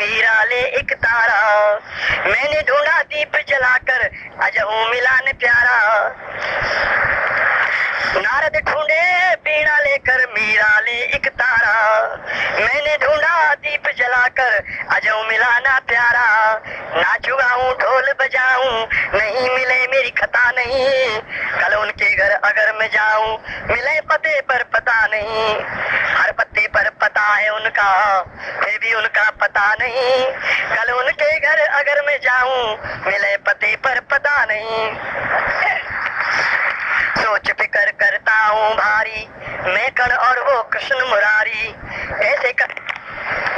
मीरा ले एक तारा, मैंने ढूंढा दीप जलाकर अजहू मिला न प्यारा। नारद ढूंढे बीड़ा लेकर मीरा ले एक तारा, मैंने ढूंढा दीप जलाकर अजहू मिला ना प्यारा। नाचू गाऊं ढोल बजाऊं नहीं मिले मेरी खता नहीं, कल उनके घर अगर मैं जाऊं मिले पते पर पता नहीं। हर पत्ते पर पता है उनका फिर भी उनका पता नहीं, कल उनके घर अगर मैं जाऊं मिले पते पर पता नहीं। सोच फिकर करता हूँ भारी मैं कण और वो कृष्ण मुरारी, ऐसे कर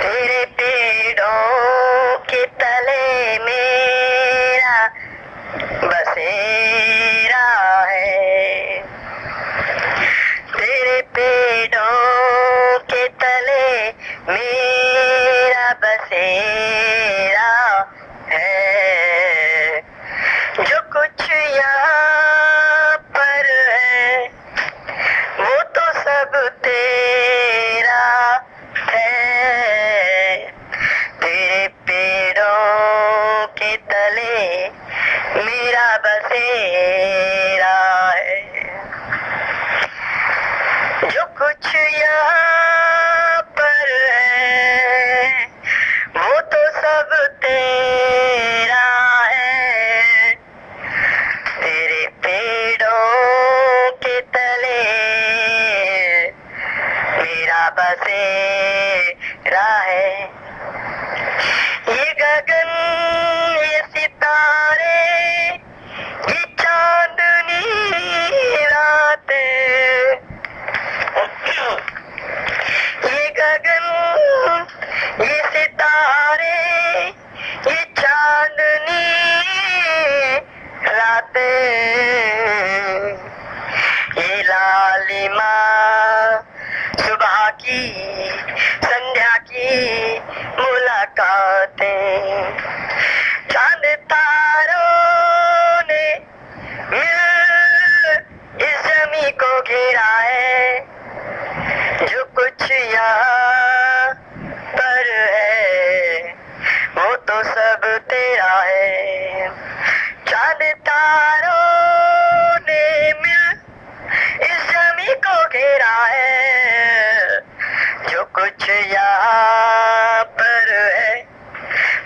तेरे पेड़ों के तले मेरा बसेरा है, तेरे पेड़ों के तले मेरा बसेरा है। जो कुछ यहाँ पर है वो तो सब तेरा है, तेरे पेड़ों के तले मेरा बसेरा है। जो कुछ यहाँ पर है वो तो सब तेरा है, तेरे पेड़ों के तले मेरा बसेरा है। ये गगन ये सितारे ये चांदनी रातें, ये गगन ये सितारे ये चांदनी रातें, ये लालिमा सुबह की संध्या की मुलाकातें, चांद तारों ने मिल इस जमी को घेरा है। जो कुछ यहाँ पर है वो तो सब तेरा है, चांद तारों ने मिल इस जमी को घेरा है। जो कुछ यहाँ पर है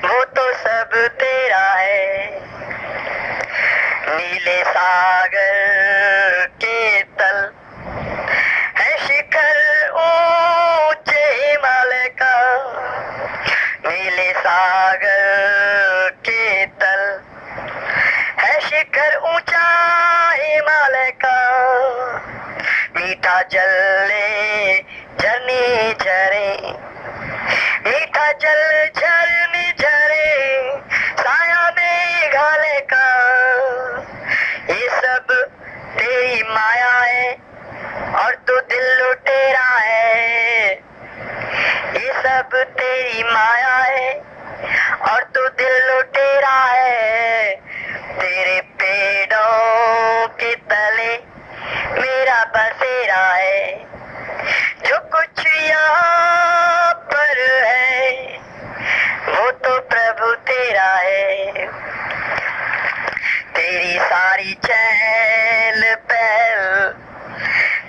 वो तो सब तेरा है। नीले सागर के तल है शिखर ऊंचे हिमालय का, नीले सागर के तल है शिखर ऊंचा हिमालय का। मीठा जल ले झरने झरे, मीठा जल झरने झरे साया मेघालय का। ये सब तेरी माया है और तू दिल लुटेरा है, ये सब तेरी माया है और तू दिल लुटेरा है। तेरे पेड़ों के तले मेरा बसेरा है। जो कुछ यहाँ पर है वो तो प्रभु तेरा है, तेरी सारी चहल पहल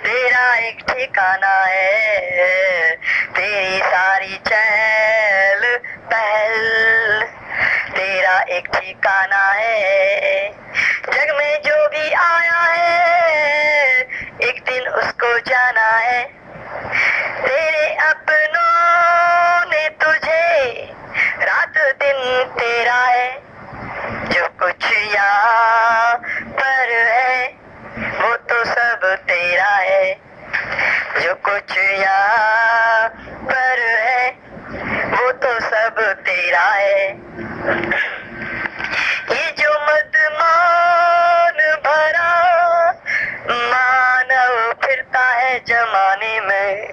तेरा एक ठिकाना है, तेरी सारी चहल पहल तेरा एक ठिकाना है। जग में जो भी आया है एक दिन उसको जाना है, तेरे अपनों ने तुझे रात दिन तेरा है। जो कुछ यहाँ पर है वो तो सब तेरा है, जो कुछ यहाँ पर है वो तो सब तेरा है। ये जो मदमान भरा मानव फिरता है जमाने में,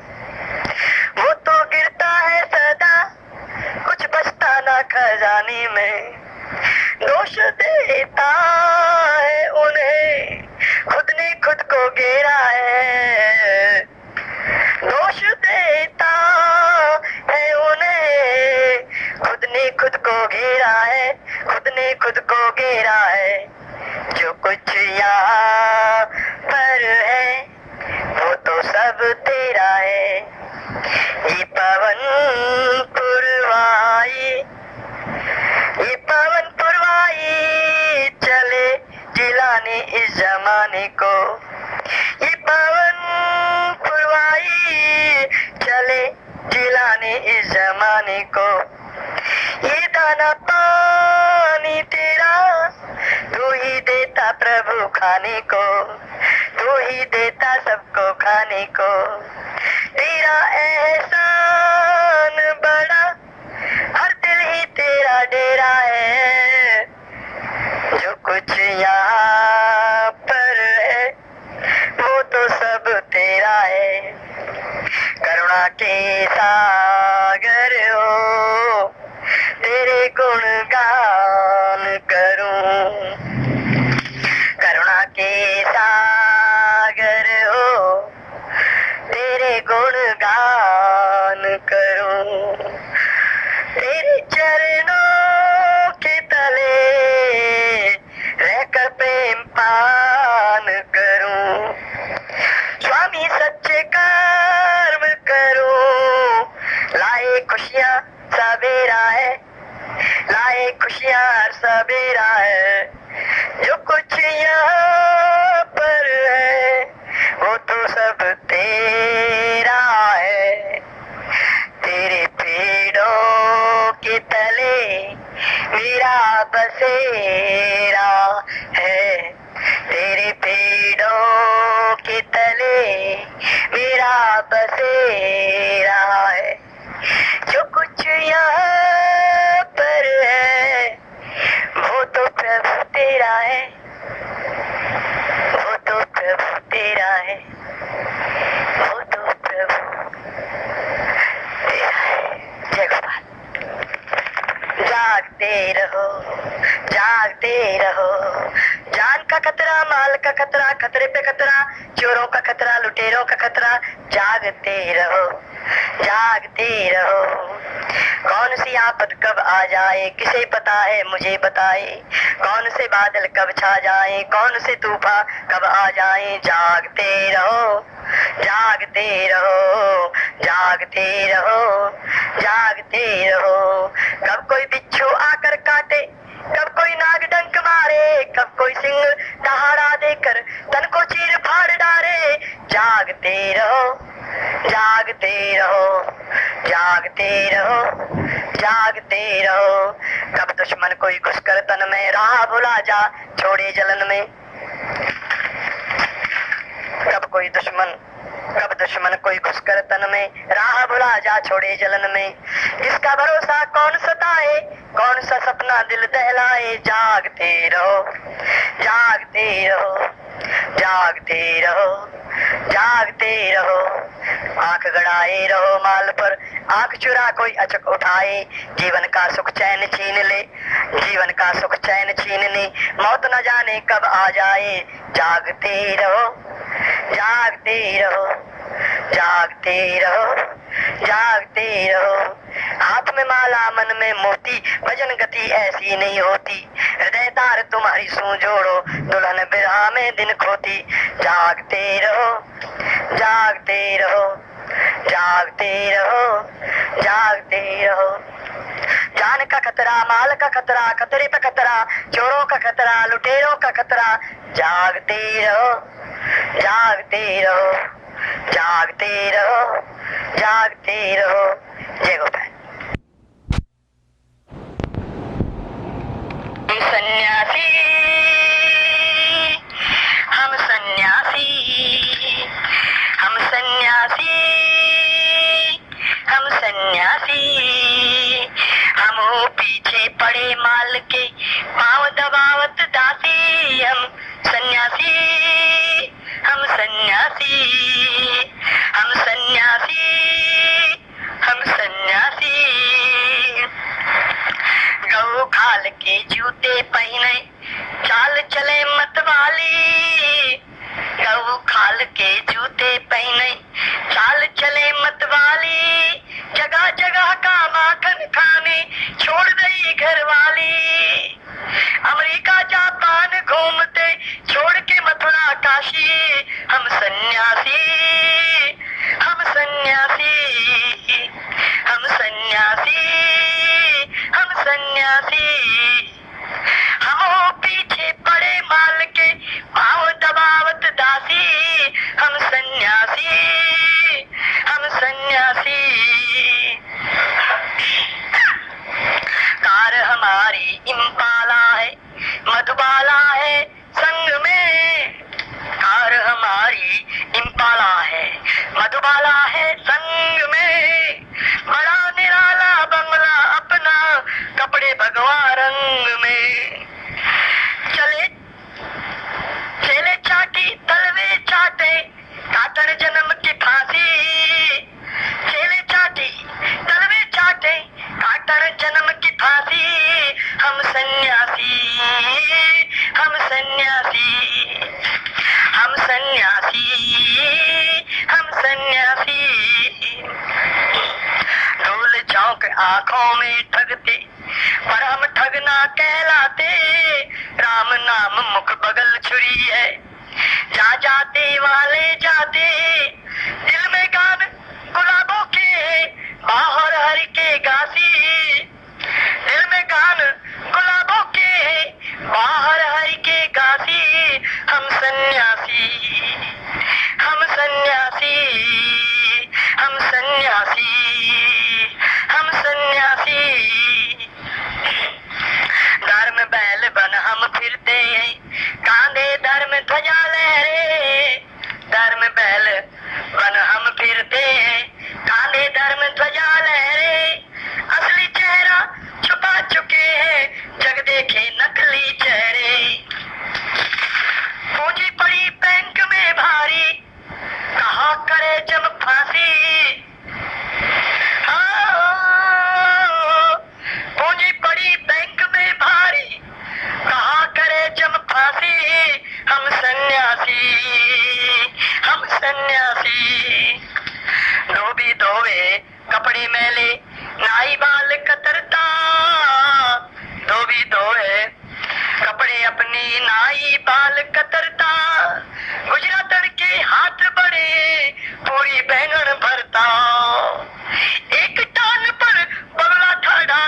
वो तो गिरता है सदा कुछ बचता ना खजाने में। दोष देता है उन्हें खुद ने खुद को घेरा है, दोष देता है उन्हें खुद ने घेरा है, खुद ने खुद को घेरा है। जो कुछ यहाँ पर है वो तो सब तेरा है। ये पवन पुरवाई, ये पवन पुरवाई चले जिलाने इस जमाने को। ये पवन पुरवाई चले जिलाने इस जमाने को। ये दाना पानी तेरा तू ही देता प्रभु खाने को, तू ही देता सबको खाने को। तेरा एहसान बड़ा, हर दिल ही तेरा डेरा है। जो कुछ यहाँ पर है वो तो सब तेरा है। करुणा के सागर हो, तेरे गुणगान करूं। करुणा के सागर हो, तेरे गुणगान करूं। तेरे चरणों के तले रहकर प्रेम पान करूं। स्वामी सच्चे कर्म करूं, लाए खुशियाँ सवेरा है, लाए खुशियाँ सवेरा है। जो कुछ यहाँ पर है वो तो सब तेरा है। तेरे पेड़ों के तले मेरा बसेरा है। तेरे पेड़ों के तले मेरा बसेरा है। जो कुछ यहाँ पर है वो तो प्रभु तेरा है, वो तो प्रभु तेरा है, वो तो प्रभु तेरा है। जय गोपाल। जागते रहो, जागते रहो। जान का खतरा, माल का खतरा, खतरे पे खतरा, चोरों का खतरा, लुटेरों का खतरा। जागते रहो, जागते रहो। कौन सी आफत कब आ जाए किसे पता है, मुझे बताए। कौन से बादल कब छा जाए, कौन से तूफान कब आ जाए। जागते रहो, जागते रहो, जागते रहो, जागते रहो। कब कोई बिच्छू आकर काटे, कब कोई नाग डंक मारे, कब कोई सिंह दहाड़ा देकर तन को चीर फाड़ डाले। जागते रहो, जागते रहो, जागते रहो, जागते रहो। कब दुश्मन कोई घुसकर तन में राह भुला जा छोड़े जलन में। कब दुश्मन कोई घुसकर तन में राह भुला जा छोड़े जलन में। इसका भरोसा कौन सताए, कौन सा सपना दिल दहलाए। जागते रहो, जागते रहो, जागते रहो, जागते रहो। आंख गड़ाए रहो माल पर, आंख चुरा कोई अचक उठाए। जीवन का सुख चैन छीन ले, जीवन का सुख चैन छीन ले। मौत न जाने कब आ जाए। जागते रहो, जागते रहो, जागते रहो, जागते रहो। हाथ में माला मन में मोती, भजन गति ऐसी नहीं होती। हृदय तार तुम्हारी सू जोड़ो, दुल्हन बिरहा में दिन खोती। जागते रहो, जागते रहो, जागते रहो, जागते रहो। जान का खतरा, माल का खतरा, खतरे पे खतरा, चोरों का खतरा, लुटेरों का खतरा। जागते रहो, जागते रहो, जागते रहो, जागते रहो। जय गोपाल। हम सन्यासी, हम सन्यासी, हम सन्यासी, हम सन्यासी। हम पीछे पड़े माल के पांव दबावत दासी। हम सन्यासी, हम सन्यासी, हम सन्यासी, हम सन्यासी। गौ खाल के जूते पहने चाल चले मतवाली। गौ खाल के जूते पहने चाल चले मतवाली। जगह जगह का माखन खाने छोड़ गई की घरवाली अमेरिका जापान घूमते छोड़ के मथुरा काशी हम सन्यासी हम सन्यासी हम सन्यासी हम सन्यासी हम हो पीछे पड़े माल के पाँव दबावत दासी हम सन्यासी हम सन्यासी कार हमारी इम्पाला है मधुबाला है संग में कार हमारी इम्पाला है मधुबाला है संग में बड़ा निराला बंगला अपना कपड़े भगवा रंग में चले चेले चाटी तलवे चाटे काटन जन्म की फांसी चेले चाटी तलवे चाटे काटन जन्म की फांसी हम सन्यासी हम सन्यासी हम सन्यासी हम सन्यासी ढोल चौक आंखों में ठगते पर हम ठगना कहलाते राम नाम मुख बगल छुरी है जा जाते वाले जाते दिल में गान गुलाबों के बाहर हरि के गासी दिल में गान गुलाबों के बाहर हरि के गासी हम सन्यासी हम सन्यासी हम सन्यासी हम सन्यासी धर्म बैल बन हम फिरते हैं कांधे धर्म ध्वजा लहरे धर्म बैल बन हम फिरते हैं कांधे धर्म ध्वजा लहरे असली चेहरा छुपा चुके हैं जग देखे नकली चेहरे पूंजी पड़ी बैंक में भारी कहाँ करे जब फांसी पूंजी पड़ी बैंक में भारी कहाँ करे जब फांसी हम सन्यासी हम सन्यासी धोबी धोवे कपड़े मैले नाई बाल कतरता धोबी धोवे कपड़े अपनी नाई बाल कतरता गुजरा तड़के हाथ बड़े पूरी बैंगन भरता एक टान पर बगला ठाड़ा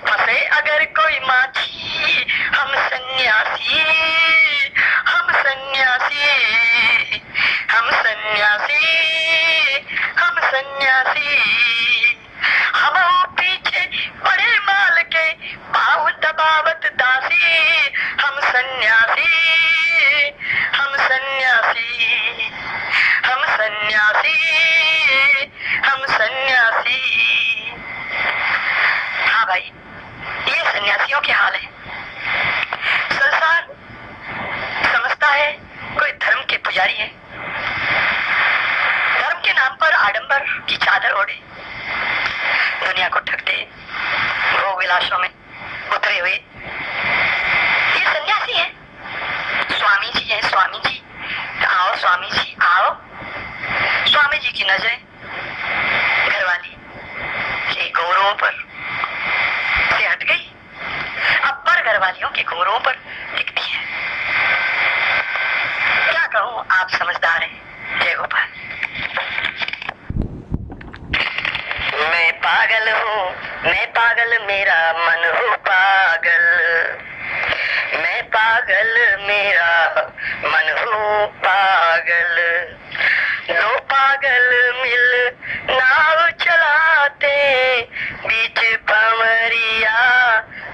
फंसे अगर कोई माछी हम सन्यासी हम सन्यासी हम सन्यासी हम सन्यासी हम हो पीछे बड़े माल के पाँव दबावत दासी हम सन्यासी हम सन्यासी हम सन्यासी हम सन्यासी हाँ भाई ये सन्यासियों के हाल है संसार समझता है कोई धर्म के पुजारी है धर्म के नाम पर आडंबर की चादर ओढ़े दुनिया को ठगते भोग विलासों में उतरे हुए ये सन्यासी है स्वामी जी है स्वामी जी आओ स्वामी जी आओ स्वामी जी की नजरें घरवाली के घोरों पर से हट गई अब पर घरवालियों के घोरों पर टिकती है क्या कहूँ आप समझदार हैं जय गोपाल मैं पागल हूँ मैं पागल मेरा मन हो पागल मैं पागल मेरा मन हो पागल दो पागल मिल नाव चलाते बीच भंवरिया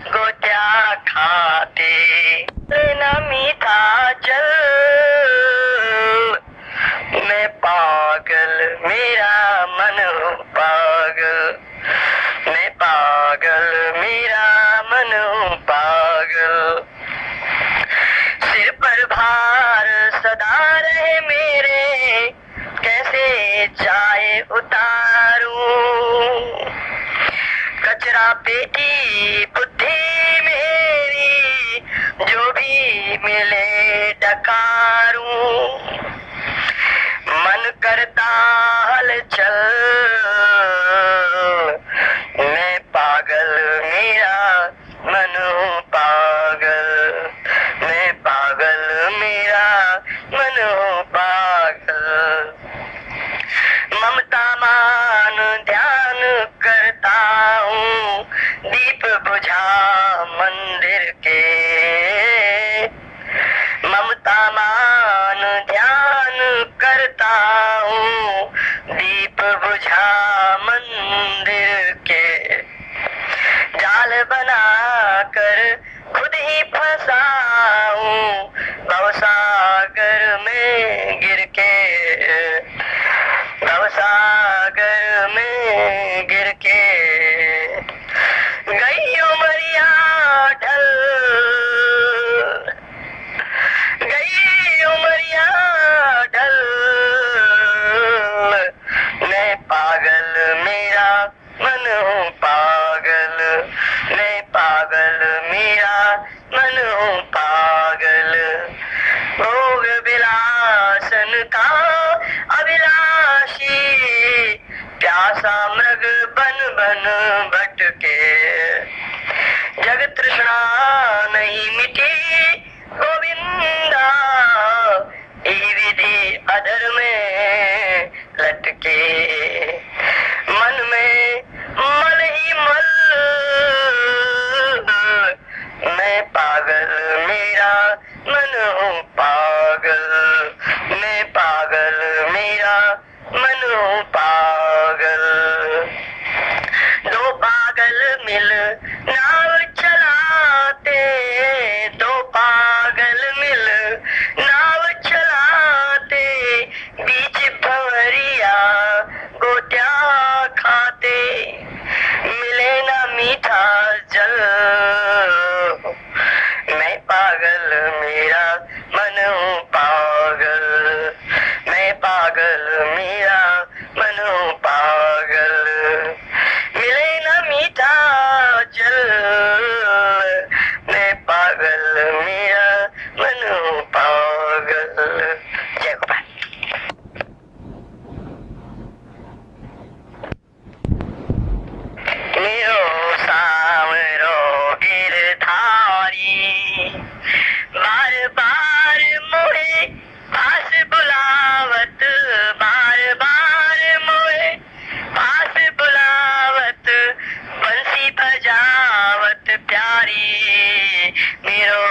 गोत्या खाते न मीठा जल मैं पागल मेरा मन हो पागल मैं पागल मेरा मन हो पागल सिर पर भार सदा रहे मेरे कैसे जाए उतारूं कचरा पेटी बुद्धि मेरी जो भी मिले डकारूं मन करता हलचल मैं पागल मेरा बुझा मंदिर के, ममता मान ध्यान करता हूँ, दीप बुझा मंदिर के। जाल बना कर खुद ही फंसा हूँ, भवसागर में गिर के, भवसागर में गिर के। गई उमरिया ढल, गई उमरिया ढल, मैं पागल मेरा मन हूँ पागल, मैं पागल मेरा मन हूँ पागल। भोग विलासन का अभिलाषी, प्यासा मृग बन बन भटके। जग तृष्णा नहीं मिटी गोविंदा, ई विधि अधर में लटके। मन में मल ही मल, मैं पागल मेरा मन हूँ पागल, मैं पागल मेरा मन हूँ पागल। दो पागल मिल नाव चलाते, दो पागल मिल नाव चलाते, बीच भंवरिया गोटिया खाते, मिले ना मीठा जल। मैं पागल मेरा मन हूँ पागल, मैं पागल मेरा मन हूँ पागल। मिले ना मीठा जल, मैं पागल मेरा मन हूँ पागल। जय गोपाल। मेरो सावरो गिरधारी, बार बार मोहे पास बुलावत, बार बार मोहे पास बुलावत, बंसी बजावत प्यारी। मेरो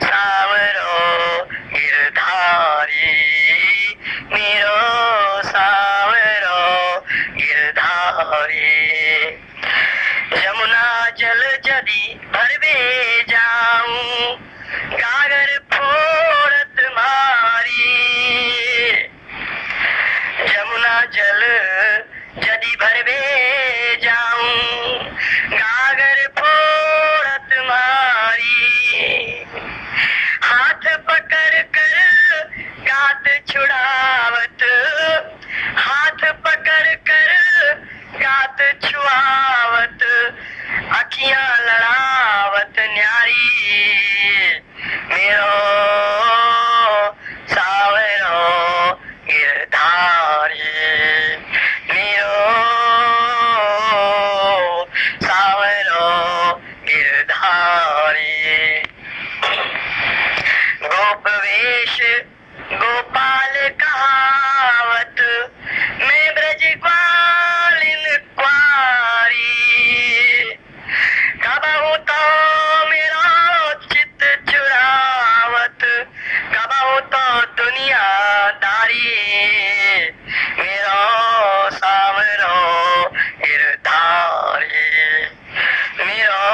सावरो गिरधारी, मेरो सावरो गिरधारी। यमुना जल जदी भरवे जाऊं, गागर फोड़त मारी। यमुना जल जदी भरवे जाऊं, गागर फोड़त मारी। हाथ पकड़ कर गात छुड़ावत, हाथ पकड़ कर गात छुआवत, अखियां लड़ावत न्यारी। मेरो सावरो गिरधारी, मेरो सावरो गिरधारी। गोपवेश गोपाल कहावत, मैं ब्रज ग्वालिन क्वारी। कबहू तो मेरा चित चुरावत, कबहू तो दुनियादारी। मेरो सावरो गिरधारी, मेरो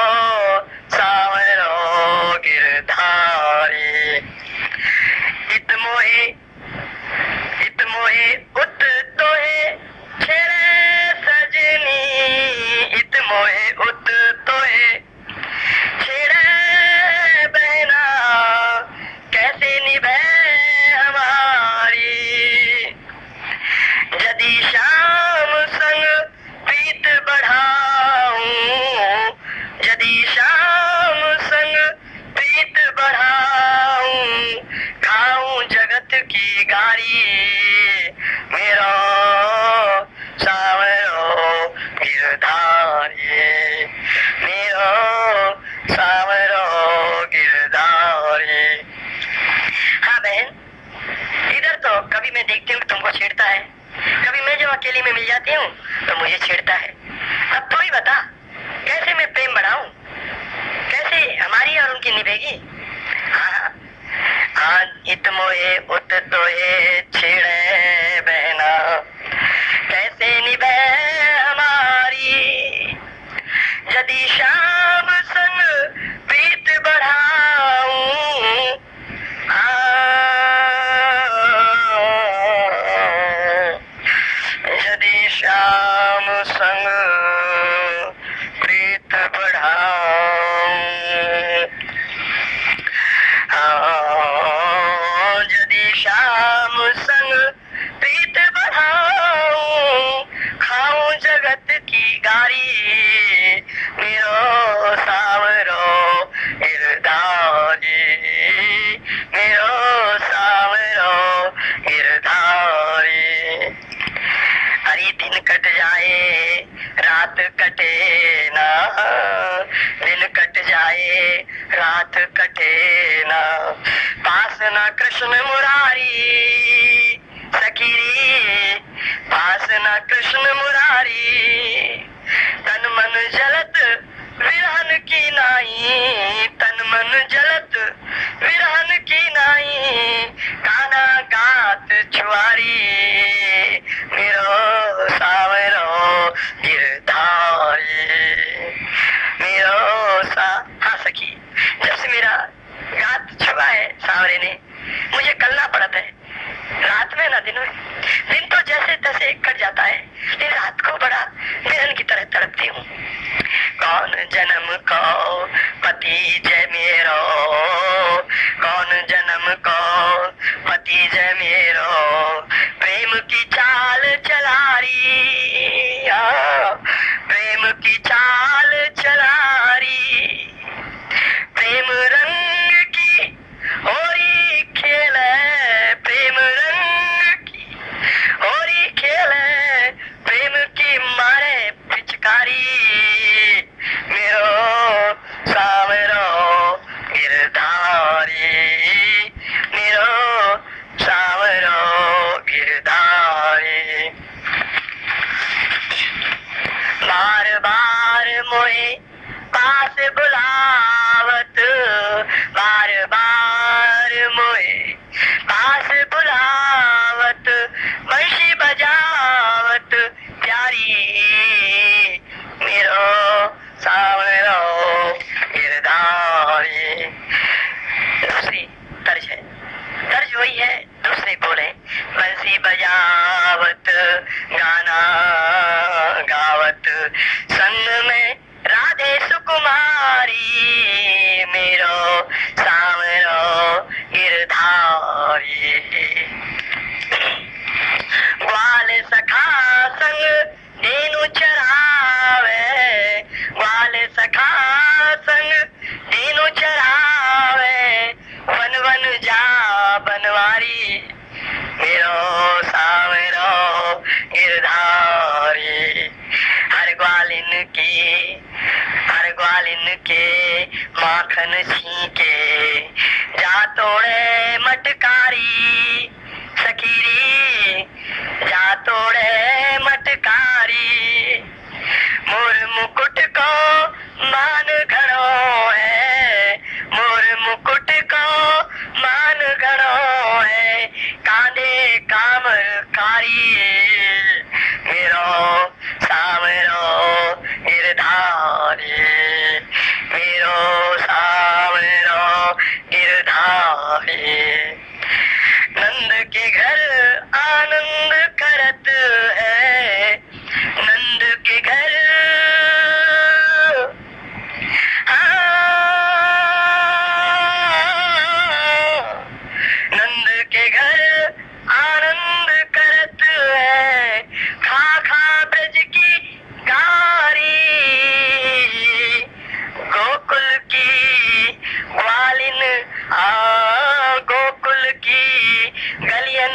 सावरो गिरधारी। इत मोहे उत तोहे छेड़े सजनी, इत मोहे उत तोहे छेड़े बहना, कैसे निभे हमारी। यदि शाम संग प्रीत बढ़ाऊं, यदि शाम संग प्रीत बढ़ाऊं, खाऊं जगत की गारी। मेरो सावरो गिरधारी, मेरो सावरो गिरधारी। हाँ बहन, इधर तो कभी मैं देखती हूँ कि तुमको छेड़ता है, कभी मैं जब अकेली में मिल जाती हूँ तो मुझे छेड़ता है। अब तू ही बता, कैसे मैं प्रेम बढ़ा रात बढ़ाऊं हाँ यदि शाम संग प्रीत बढ़ाऊं खाऊं जगत की गारी मेरो सावरो इरधारी मेरो सावरो इरधारी अरे दिन कट जाए रात कटे ना दिन कट जाए रात कटे ना पास ना कृष्ण मुरारी सखी रे पास ना कृष्ण मुरारी तन मन जलत विरहन की नाई तन मन जलत विरहन की नाई काना गात छुआरी मेरो सावरो गिरधारी मेरो सा हाँ सखी जब से मेरा गात छुआ है सावरे ने मुझे कलना पड़ता है रात में ना दिन में दिन तो जैसे तैसे कट जाता है लेकिन रात को बड़ा मिलन की तरह तड़पती हूँ कौन जन्म को पति जय मेरो कौन जन्म को पति जय मेरो प्रेम की चाल चला रही प्रेम की चाल चला रही प्रेम रंग की होरी खेल है प्रेम रंग की होरी खेल है प्रेम की मारे पिचकारी मेरो सावरो गिरधारी मेरो सावरो गिरधारी बार बार मोहे पास बुलावत बार बार मोहे पास बुलावत बंशी बजावत प्यारी मेरो सावरो गिरधारी दूसरी तर्ज है तर्ज वही है दूसरे बोले बंसी बजावत गाना गावत संग में राधे सुकुमारी मेरो सावरो गिरधारी ग्वाल सखा संग धेनु चरावे ग्वाल सखा संग धेनु चरावे वन वन जा बनवारी मेरो सावरो गिरधारी हर ग्वालिन के माखन छीके जा तोड़े मटकारी सखीरी जा तोड़े मटकारी मोर मुकुट को मान घड़ो है मोर मुकुट को मान घड़ो है कांधे कामर कारी मेरो सावरो गिरधारी मेरो सावरो गिरधारी नंद के घर आनंद करत है नंद के घर नंद के घर आनंद करत है खा खा ब्रज की गारी गोकुल की ग्वालिन गोकुल की गलियन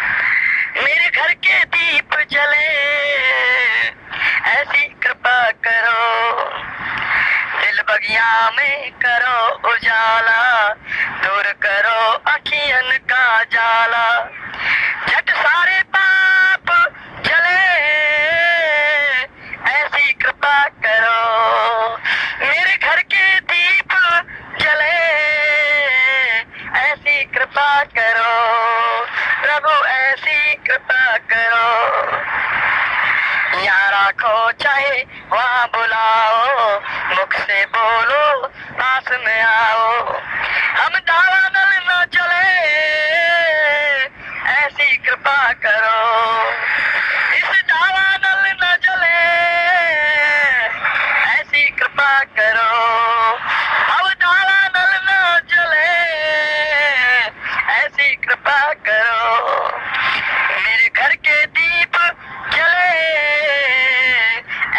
हमें करो उजाला, दूर करो अखियन का जाला, झट सारे पाप जले, ऐसी कृपा करो। मेरे घर के दीप जले, ऐसी कृपा करो प्रभु, ऐसी कृपा करो। यहाँ राखो चाहे वहाँ बुलाओ, मुख से बोलो पास में आओ, हम दावा नल न चले, ऐसी कृपा करो। इस दावा नल न जले, ऐसी कृपा करो। अब दावा नल न जले, ऐसी कृपा करो। मेरे घर के दीप जले,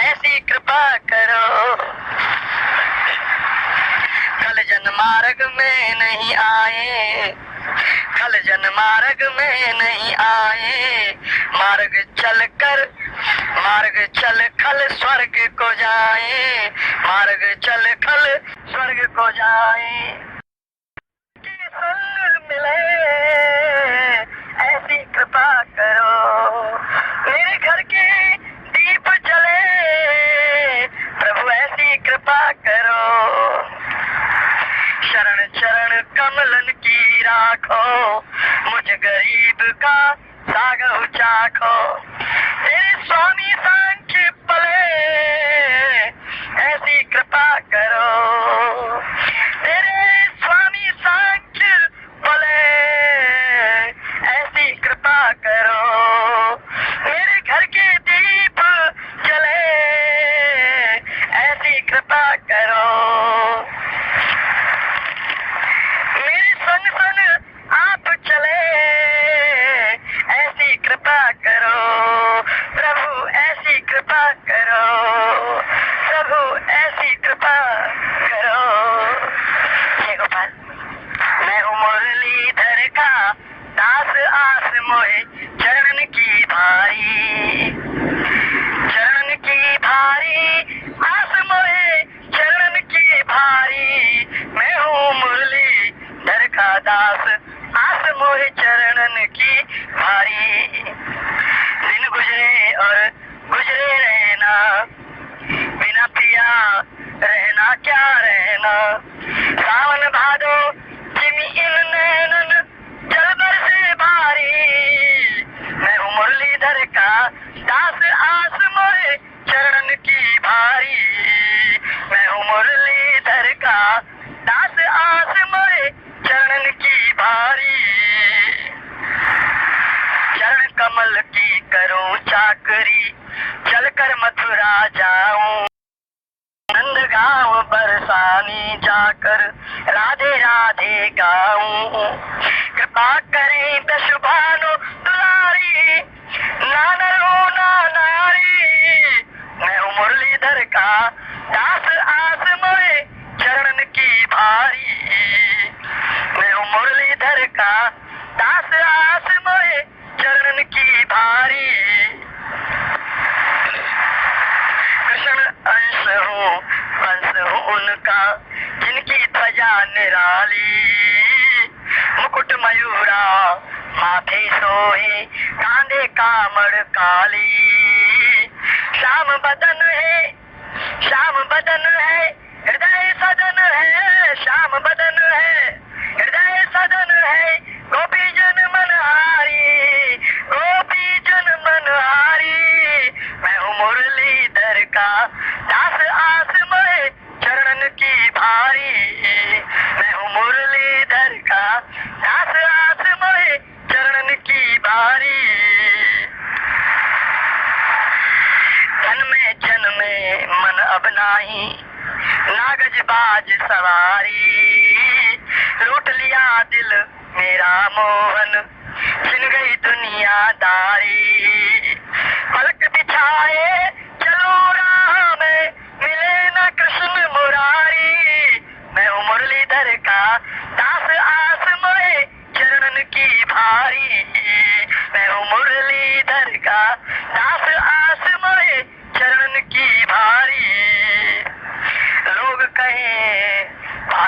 ऐसी कृपा करो। कल जन मार्ग में नहीं आए, कल जन मार्ग में नहीं आए, मार्ग चल खल स्वर्ग को जाए, मार्ग चल खल स्वर्ग को जाए। के संग मिले, ऐसी कृपा करो। मेरे घर के दीप जले, प्रभु ऐसी कृपा करो। शरण चरण कमलन की राखो, मुझ गरीब का साग चाखो। तेरे स्वामी सांख्य पले, ऐसी कृपा करो। तेरे स्वामी सांख्य पले, ऐसी कृपा करो। मेरे घर के दीप जले, ऐसी कृपा करो। मेरे संग संग आप चले, ऐसी कृपा करो प्रभु, ऐसी कृपा करो प्रभु, ऐसी कृपा करो। हे गोपाल, मैं हूँ मुरलीधर का दास, आस मोहे चरण की भारी, चरण की भारी, आस मोहे चरण की भारी। मैं हूँ मुरलीधर का दास, आस मोहे चरणन की भारी। दिन गुजरे और गुजरे रहना, बिना पिया रहना क्या रहना। सावन भादो जिमी इन नैनन जल बरसे भारी। मैं हूँ मुरलीधर का दास, आस मोहे चरण की भारी। मैं हूँ मुरलीधर का दास, आस मोहे चरण की भारी। चरण कमल की करूं चाकरी, चलकर मथुरा जाऊं। नंद गांव बरसानी जाकर राधे राधे गाऊं। कृपा करें दशभानु दुलारी, ना नरो ना नारी। मैं हूँ मुरलीधर का दास, आस मोहे चरण की भारी। मैं हूँ मुरलीधर का दास, आस मोहे चरण की भारी। कृष्ण अंश हूँ, वंश हूँ उनका, जिनकी ध्वजा निराली। मुकुट मयूरा माथे सोहे, कांधे कामड़ काली। श्याम बदन है, श्याम बदन है, हृदय सदन है। श्याम बदन है, हृदय सदन है, गोपी जन मनहारी, गोपी जन मनहारी। मैं हूँ मुरलीधर का दास, आस मोहे चरणन की भारी। मैं हूँ मुरलीधर का दास, आस मोहे चरणन की भारी। धन में जन में मन अब नाही, नागज बाज सवारी। लूट लिया दिल मेरा मोहन, छिन गई दुनियादारी। पलक बिछाए चलो राह में, मिले न कृष्ण मुरारी। मैं हूँ मुरलीधर का दास, आस मोहे चरणन की भारी। मैं हूँ मुरलीधर का दास, आस मोहे चरणन की भारी। लोग कहें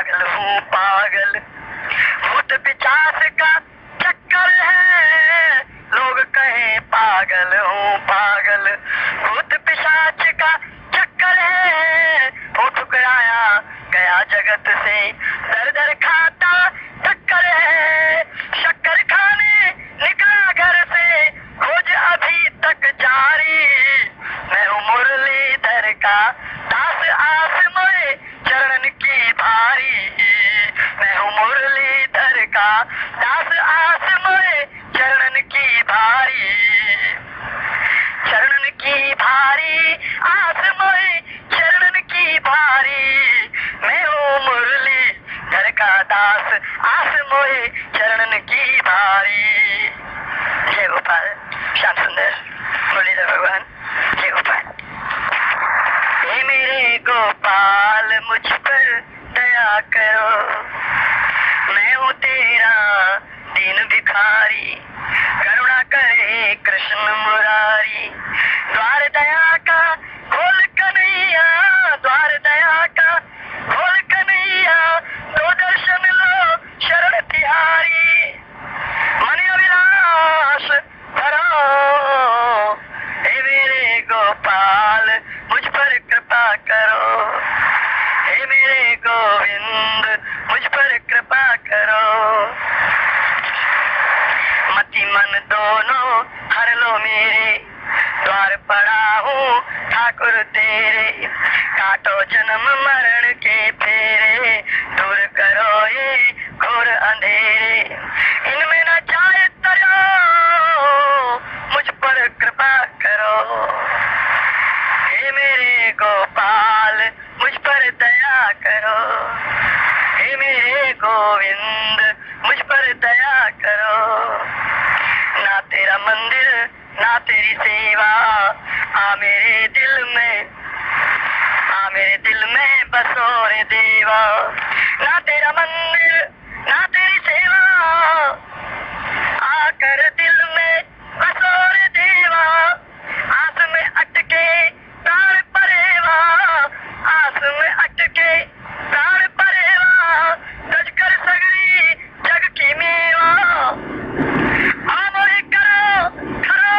पागल हूँ पागल, भूत पिचास का चक्कर है, लोग कहें पागल हूँ पागल, भूत पिशाच का चक्कर है, हो ठुकराया गया जगत से, दर दर खाता टक्कर है, शक्कर खाने निकला घर से, खोज अभी तक जारी, मैं हूँ मुरलीधर का दास, आस मोए चरण की भारी, मैं हूँ मुरलीधर का दास, आस मोए चरण की भारी, चरण की भारी, आस मोए चरण की भारी, मैं हूँ मुरलीधर का दास, आस मोए चरण की भारी। जय गोपाल, श्याम सुंदर, मुरलीधर भगवान, जय गोपाल। हे मेरे गोपाल मुझ पर दया करो, मैं हूँ तेरा दीन भिखारी, करुणा करे कृष्ण मुरारी, द्वार दया का खोल कन्हैया, द्वार दया का खोल कन्हैया, दो दर्शन लो शरण तिहारी, मन अभिलाष भरो, हे मेरे गोपाल मुझ पर कृपा करो, हे मेरे गोविंद मुझ पर कृपा करो, मति मन दोनों हर लो मेरे, द्वार पड़ा हूँ ठाकुर तेरे, काटो जन्म मरण के फेरे, दूर करो ये घोर अंधेरे, इनमें न जाए तरो, मुझ पर कृपा करो, हे मेरे गोपाल मुझ पर दया करो, हे मेरे गोविंद मुझ पर दया करो, ना तेरा मंदिर ना तेरी सेवा, आ मेरे दिल में, आ मेरे दिल में बसो रे देवा, ना तेरा मंदिर ना तेरी सेवा, आकर दिल में बसो रे देवा, आस में अटके प्राण परेवा, आस में अटके प्राण परेवा, गज कर सगरी जग की मेवा, आमोरे करो खरो,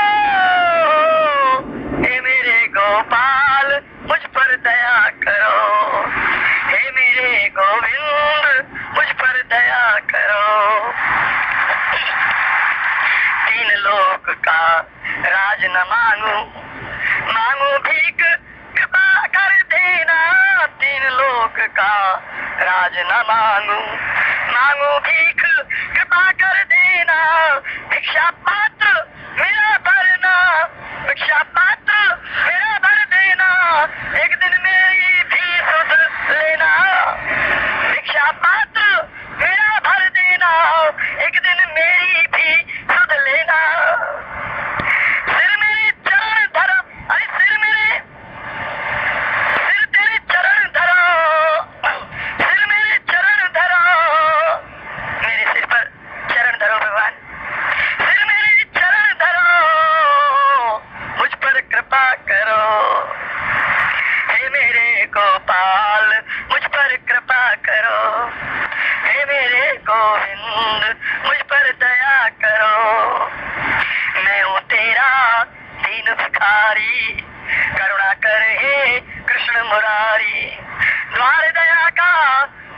हे मेरे गोपाल मुझ पर दया करो, हे मेरे गोविंद मुझ पर दया करो, तीन लोक का राज न मांगू, मांगू भीख कृपा कर देना, तीन लोक का राज न मांगू, मांगू भीख कृपा कर देना, भिक्षा पात्र मेरा भरना, भिक्षा पात्र मेरा भर देना, एक दिन मेरी भी सुध लेना, भिक्षा पात्र मेरा भर देना, एक दिन मेरी भी सुध लेना, सिर मेरे चरण धरो, अरे सिर मेरे, सिर तेरे चरण धरो, सिर मेरे चरण धरो, मेरे सिर पर चरण धरो भगवान, सिर मेरे चरण धरो, मुझ पर कृपा करो, हे मेरे गोपाल मुझ पर कृपा करो, हे मेरे गोविंद मुझ पर दया करो, मैं हूँ तेरा दीन भिखारी, करुणा कर हे कृष्ण मुरारी, द्वार दया का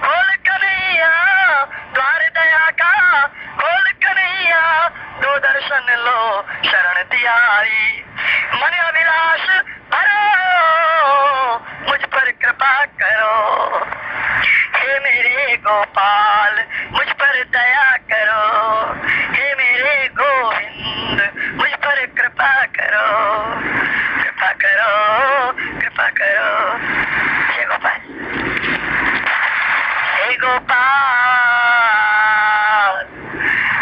खोल कन्हैया, द्वार दया का खोल कन्हैया, दो दर्शन लो शरण तिहारी, मन अभिलाष भरो, मुझ पर कृपा करो, हे मेरे गोपाल मुझ पर दया करो, हे मेरे गोविंद मुझ पर कृपा करो, कृपा करो, कृपा करो, जय गोपाल। हे गोपाल,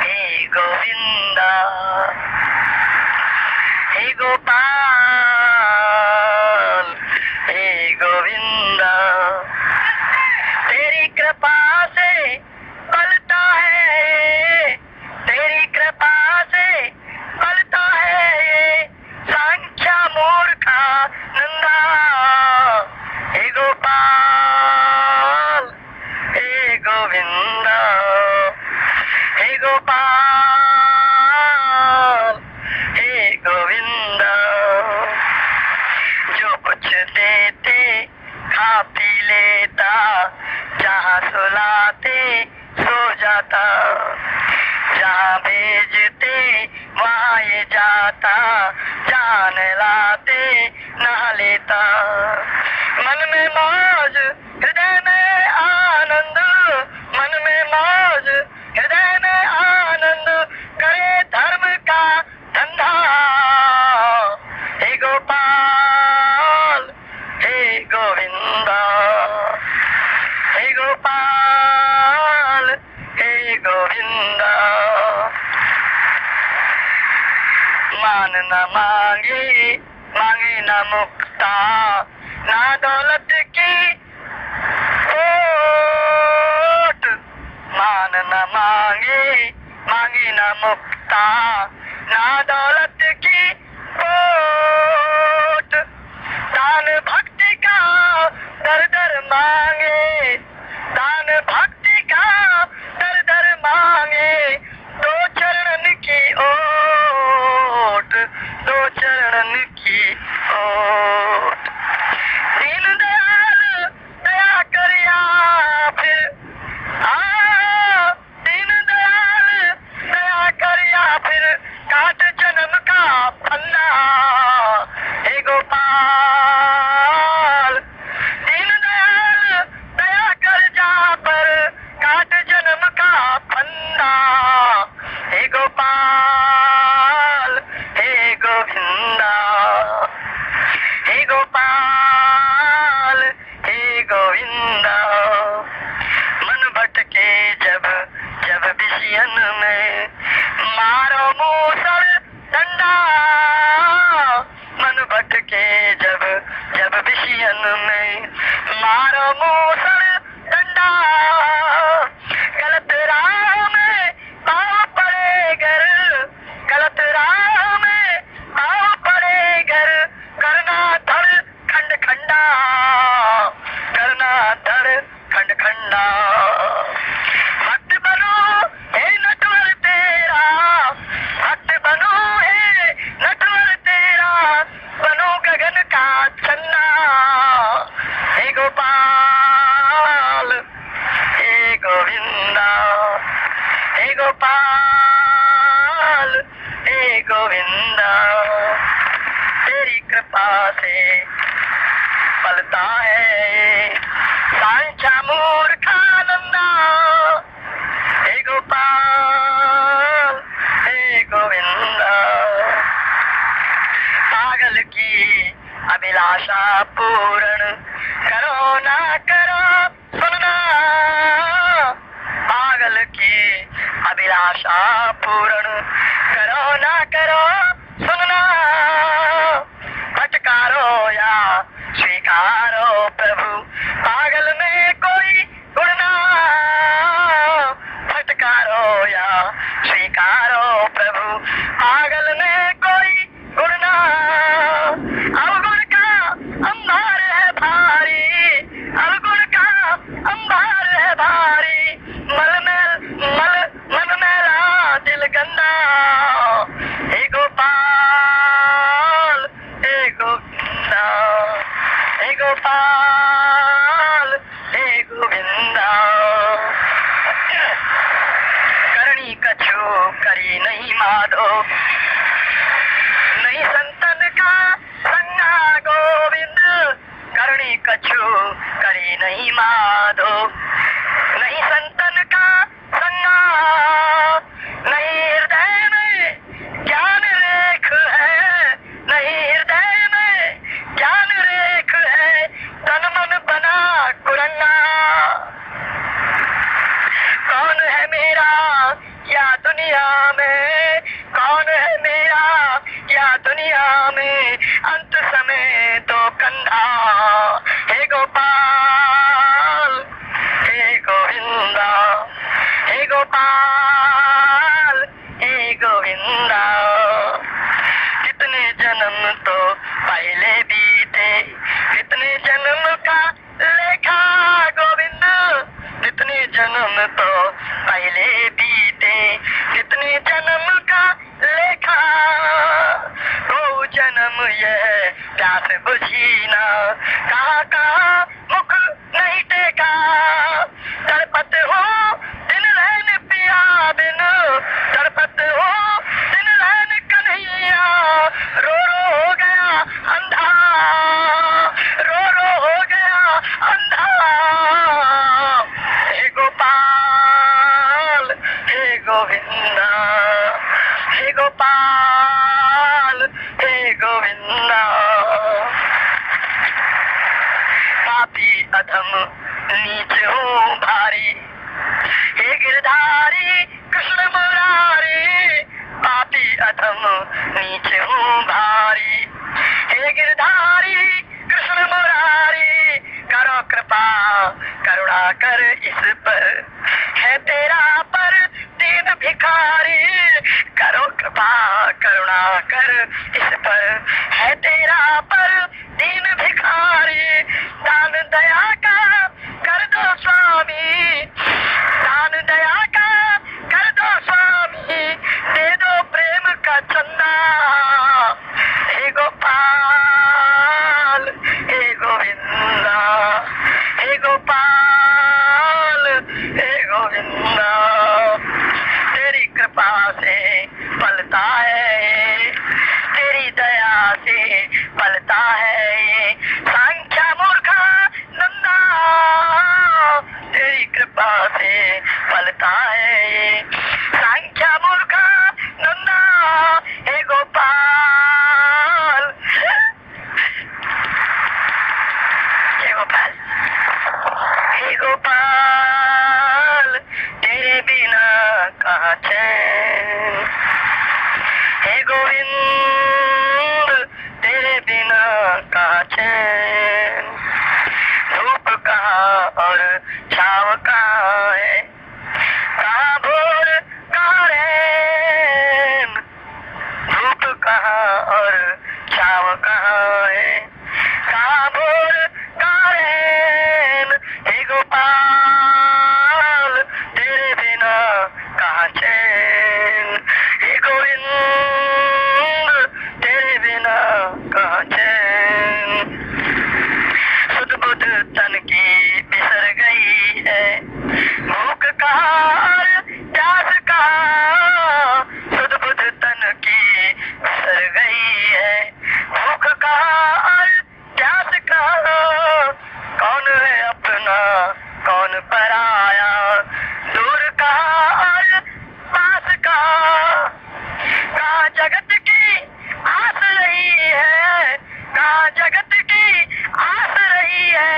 हे गोविंदा, हे गोपाल, हे गोविंदा, तेरी कृपा से पलता है, तेरी कृपा से पलता है, सांख्या मूर्खा नंदा, हे गोपाल, हे जहाँ भेजते वहाँ ये जाता, जान लाते नहा लेता। मन में मौज हृदय में आनंद, मन में मौज हृदय में आनंद, करे धर्म का धंधा। हे गोपाल हे गोविंदा, हे गोपाल हे गोविंदा। मान न मांगे मांगे न मुक्ता, ना दौलत की खोट। मान न मांगे मांगे न मुक्ता, ना दौलत की खोट। दान भक्ति का दर दर मांगे, दान भक्ति का दर दर मांगे, दो चरण की ओट, दो चरण की ओट। दीन दयाल दया कर या फिर दीन दयाल दया कर या फिर काट जन्म का फंदा। हे गोपाल दीन दयाल दया कर जा पर काट जन्म का फंदा। हे गोपाल हे गोविंदा, हे गोपाल हे गोविंदा। मन भटके जब जब विषयन में, मारो मूसल डंडा। मन भटके जब जब विषयन में, मारो मूसल डंडा। गलत राह में पाँव पड़े गर, गलत राह में पाँव पड़े गर, करना धड़ खंड खंडा, करना धड़ खंड खंडा। भक्त बनो हे नटवर तेरा, भक्त बनो हे नटवर तेरा, बनो गगन का चन्ना। हे गोपाल हे गोविंदा, हे गोपाल हे गोविंदा। तेरी कृपा से पलता है सांचा मूर्खानंदा। हे गोपाल हे गोविंदा। पागल की अभिलाषा पूर्ण करो ना करो सुनना, पागल की अभिलाषा पूर्ण करो ना करो सुनना। फटकारो या स्वीकारो प्रभु, पागल में कोई गुण ना। फटकारो या स्वीकारो प्रभु, पागल में कोई गुण ना। अवगुण का अंबार है भारी, अवगुण का अंबार है भारी, मन मैला दिल गंदा। हे गोपाल हे गोविंदा, हे गोपाल हे गोविंदा। करणी कछु करी नहीं माधो, नहीं संतन का संगा गोविंद। करणी कछु करी नहीं माधो, नहीं संतन का संगा। नहीं हृदय में ज्ञान रेख है, नहीं हृदय में ज्ञान रेख है, तन मन बना कुरंगा। कौन है मेरा या दुनिया में, कौन है मेरा या दुनिया में, अंत समय तो कंधा। हे गोपाल हे गोविंदा, हे गोपाल हे गोविंदा। कितने जन्म तो पहले बीते, कितने जन्म का लेखा गोविंद। कितने जन्म तो पहले बीते, कितने जन्म का लेखा। वो जन्म यह प्यास बुझी ना, कहाँ कहाँ मुख नहीं टेका। तड़पत हो दिन रहन पिया बिन, तड़पत गोपाल हे गोविंदा। पापी अधम नीच हूँ भारी, हे गिरधारी कृष्ण मुरारी। पापी अधम नीच हूँ भारी, हे गिरधारी कृष्ण मुरारी। करो कृपा करुणा कर इस पर, है तेरा पर दीन भिखारी। करो कृपा करुणा कर इस पर, है तेरा पर दीन भिखारी। दान दया का कर दो स्वामी, दान दया का कर दो स्वामी। दे दो प्रेम का चंदा, हे गोपाल हे गोविंदा। हे गोपाल हे गोविंदा। तेरी कृपा से पलता है, तेरी दया से पलता है ये सांख्या मूर्खा नंदा। तेरी कृपा से पलता है ये सांख्या मूर्खा नंदा। हे गोपाल हे गोपाल हे गोपाल। तेरे बिना कहाँ चैन, हे गोविंद तेरे बिना कहाँ चैन। धूप कहाँ और छाव कहाँ है, कहाँ भोर कहाँ रैन। धूप कहाँ और छाव कहाँ है, कहाँ भोर कहाँ रैन। हे गोपाल तेरे बिना कहाँ चैन, हे गोविंद तेरे बिना कहाँ चैन। सुध बुध तन की बिसर गई है, भूख कहाँ और प्यास कहाँ। सुध बुध तन की बिसर गई है, भूख कहाँ और प्यास कहाँ। कौन है अपना कौन पराया, दूर कहाँ और पास कहाँ। कहाँ जगत की आस रही है, कहाँ जगत की आस रही है,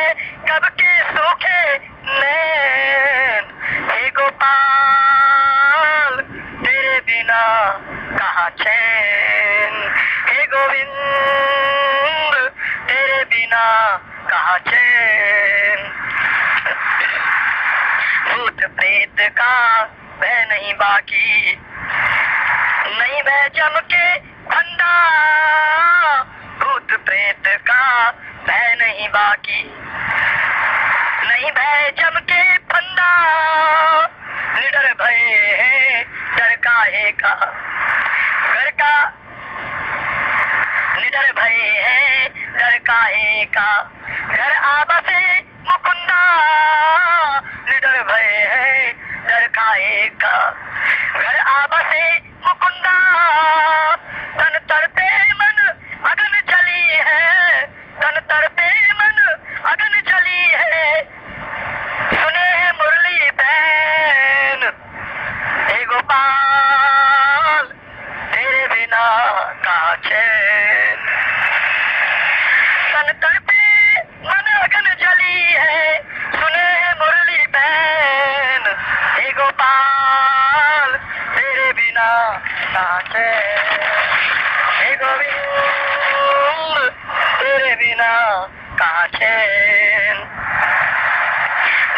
कब के सूखे नैन। हे गोपाल तेरे बिना कहाँ चैन, हे गोविंद तेरे बिना कहाँ चैन। भूत प्रेत का भय नहीं बाकी, नहीं भय जम के फंदा। भूत प्रेत का भय नहीं बाकी, नहीं भय जम के फंदा। निडर भय है डर काहे का, घर का निडर भय है डर काहे का। घर आबसे मुकुंदा, निडर भय है डर काहे का। घर आबसे मुकुंदा। तन तड़पे मन अगन जली है, तन तड़पे मन अगन जली है। सुने है मुरली बैन, हे गोपाल तेरे बिना कहाँ चैन। तन तड़पे मन अगन जली है, सुने है मुरली बैन। हे गोपाल तेरे बिना कहाँ चैन, हे गोविंद तेरे बिना कहाँ चैन।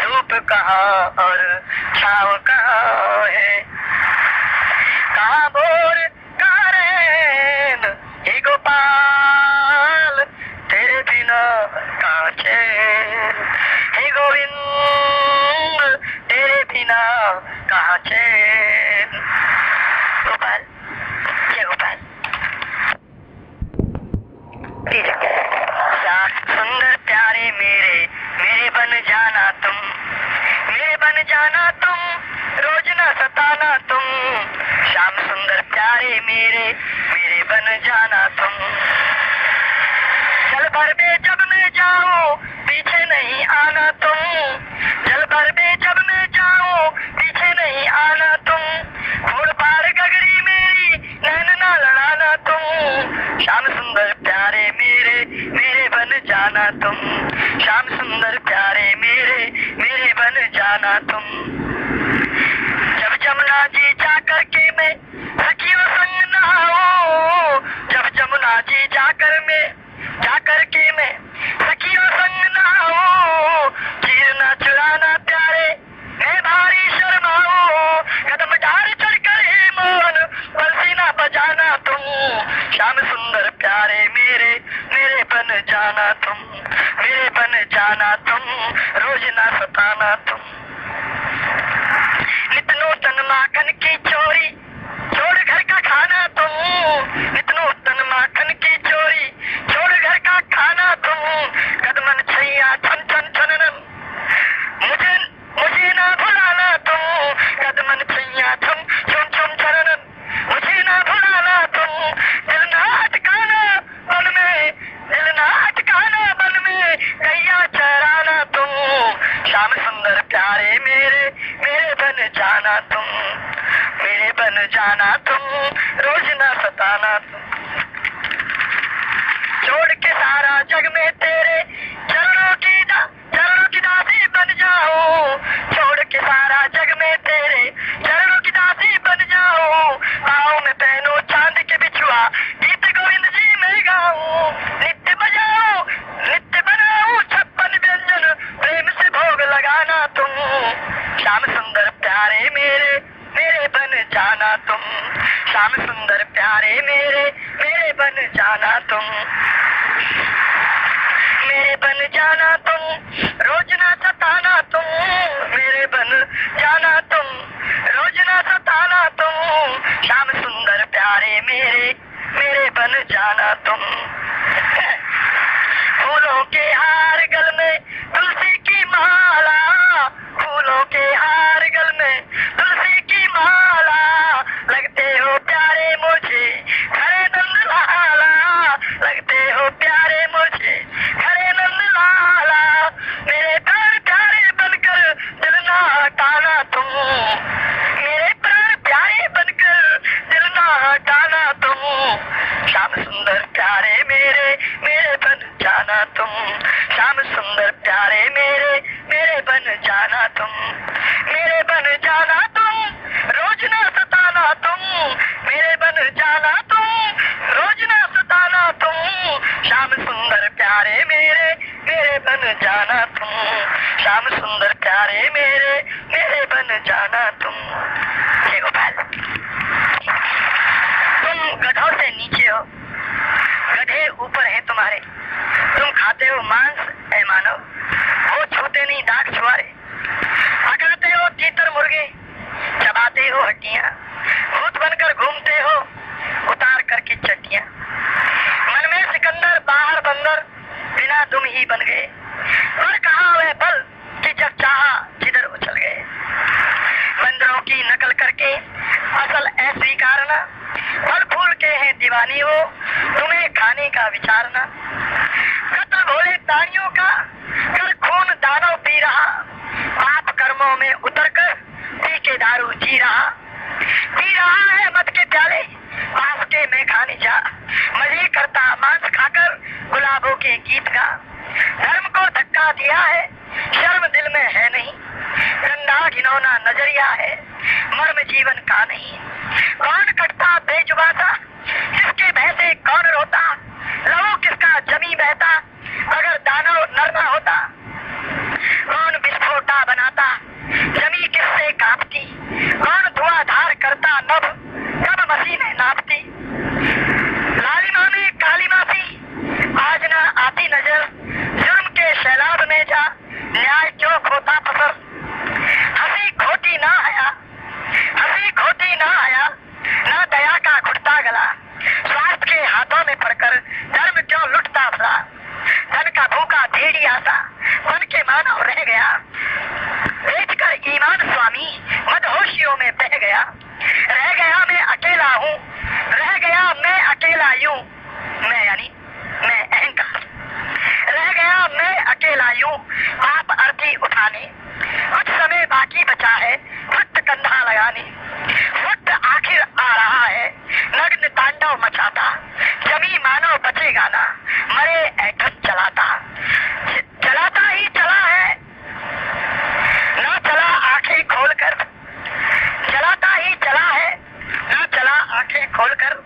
धूप कहाँ और छाव कहाँ है, कहाँ भोर कहाँ रैन। हे गोपाल तेरे बिना कहाँ चैन, हे गोविंद तेरे बिना कहाँ चैन। गोपाल जय गोपाल। श्याम सुंदर प्यारे मेरे, मेरे बन जाना तुम, मेरे बन जाना तुम, रोज न सताना तुम। श्याम सुंदर प्यारे मेरे, मेरे बन जाना तुम। जल भर में जब मैं जाऊं पीछे नहीं आना तुम, जल भर में जब मैं जाऊं पीछे नहीं आना तुम। घोड़ पार गगरी मेरी नैन जाना तुम, श्याम सुंदर प्यारे मेरे, मेरे बन जाना तुम। जब जमुना जी जाकर के मैं सखियों संग नहाऊं, जब जमुना जी जाकर के मैं सखियों संग नहाऊं, चीर न चुराना प्यारे मैं भारी शर्माऊं, कदम डार चढ़ कर हे मोहन बंसी ना बजाना तुम, श्याम सुंदर प्यारे मेरे, मेरे बन जाना तुम, मेरे बन जाना तुम, रोज ना सताना तुम। नित नूतन माखन की चोरी छोड़ घर का खाना तुम, नित नूतन माखन की चोरी छोड़ घर का खाना तुम, कदमन छैया छन छन छननन मुझे मुझे ना भुलाना तुम, कदमन छैया छन छन छन छननन मुझे ना भुलाना तुम। दिल ना अटकाना बन में, दिल ना अटकाना बन में कैया चराना तुम, श्याम सुंदर प्यारे मेरे, मेरे बन जाना तुम, मेरे बन जाना तुम, रोज ना सताना तुम। छोड़ के सारा जग में तेरे चरणों की दासी बन जाऊं, छोड़ के सारा जग में तेरे चरणों की दासी बन जाऊं, पाँव में पहनूं चांद के बिछुआ गीत गोविंद जी मैं गाऊं, नित्य बजाऊं नित्य बनाऊं 56 व्यंजन प्रेम से भोग लगाना तुम, श्याम सुंदर प्यारे मेरे, मेरे बन जाना तुम, श्याम सुंदर प्यारे मेरे, मेरे बन जाना तुम, मेरे बन जाना तुम, रोज ना सताना तुम, मेरे बन जाना तुम, रोज ना सताना तुम, श्याम सुंदर प्यारे मेरे, मेरे बन जाना तुम। फूलों के हार गल में तुलसी की माला, फूलों के हार गल में तुलसी की माला, लगते हो प्यारे मुझे हरे नंद लाला, लगते हो प्यारे मुझे हरे नंद लाला, मेरे प्राण प्यारे बनकर दिल ना हटाना तुम, मेरे प्राण प्यारे बनकर दिल ना हटाना तुम, श्याम सुंदर प्यारे मेरे, मेरे बन जाना तुम, श्याम सुंदर प्यारे मेरे, मेरे बन जाना तुम, मेरे बन जाना तुम, रोज ना सताना तुम, मेरे बन जाना तुम, रोज ना सताना तुम, श्याम सुंदर प्यारे मेरे, मेरे बन जाना तुम, श्याम सुंदर प्यारे मेरे, मेरे बन जाना तुम। जय गोपाल। तुम गधों से नीचे हो, गधे ऊपर है तुम्हारे, तुम खाते हो मांस ऐ मानव, वो छूते नहीं दाग छुआरे, पकाते हो तीतर मुर्गे, चबाते हो हड्डियां, भूत बनकर घूमते हो उतार करके चट्टियां, मन में सिकंदर बाहर बंदर बिना तुम ही बन गए, पर कहाँ वह बल कि जब चाहा जिधर उछल गए, बंदरों की नकल करके असल अस्वीकारना, फल फूल के हैं दीवानी हो तुम्हें खाने का विचारना, कत्ल भोले दानियों का कर खून दानव पी रहा, पाप कर्मों में उतर कर पी के दारू जी रहा है मद के प्याले पास के में खाने जा, मजे करता मांस खाकर गुलाबों के गीत गा, धर्म को धक्का दिया है शर्म दिल में है नहीं, गंदा घिनौना नजरिया है मर्म जीवन का नहीं, कौन कटता बेजुबान सा जिसके भैंसे कौन रोता, लहू किसका जमी बहता अगर दानव नर ना होता, कौन विस्फोटा बनाता जमी किससे कांपती, कौन धुआंधार करता नभ कब मशीनें नापती, लालिमा में काली मासी आज ना आती नजर, जुर्म के सैलाब में जा न्याय क्यों खोता पसर, हंसी खोटी ना आया बोल कर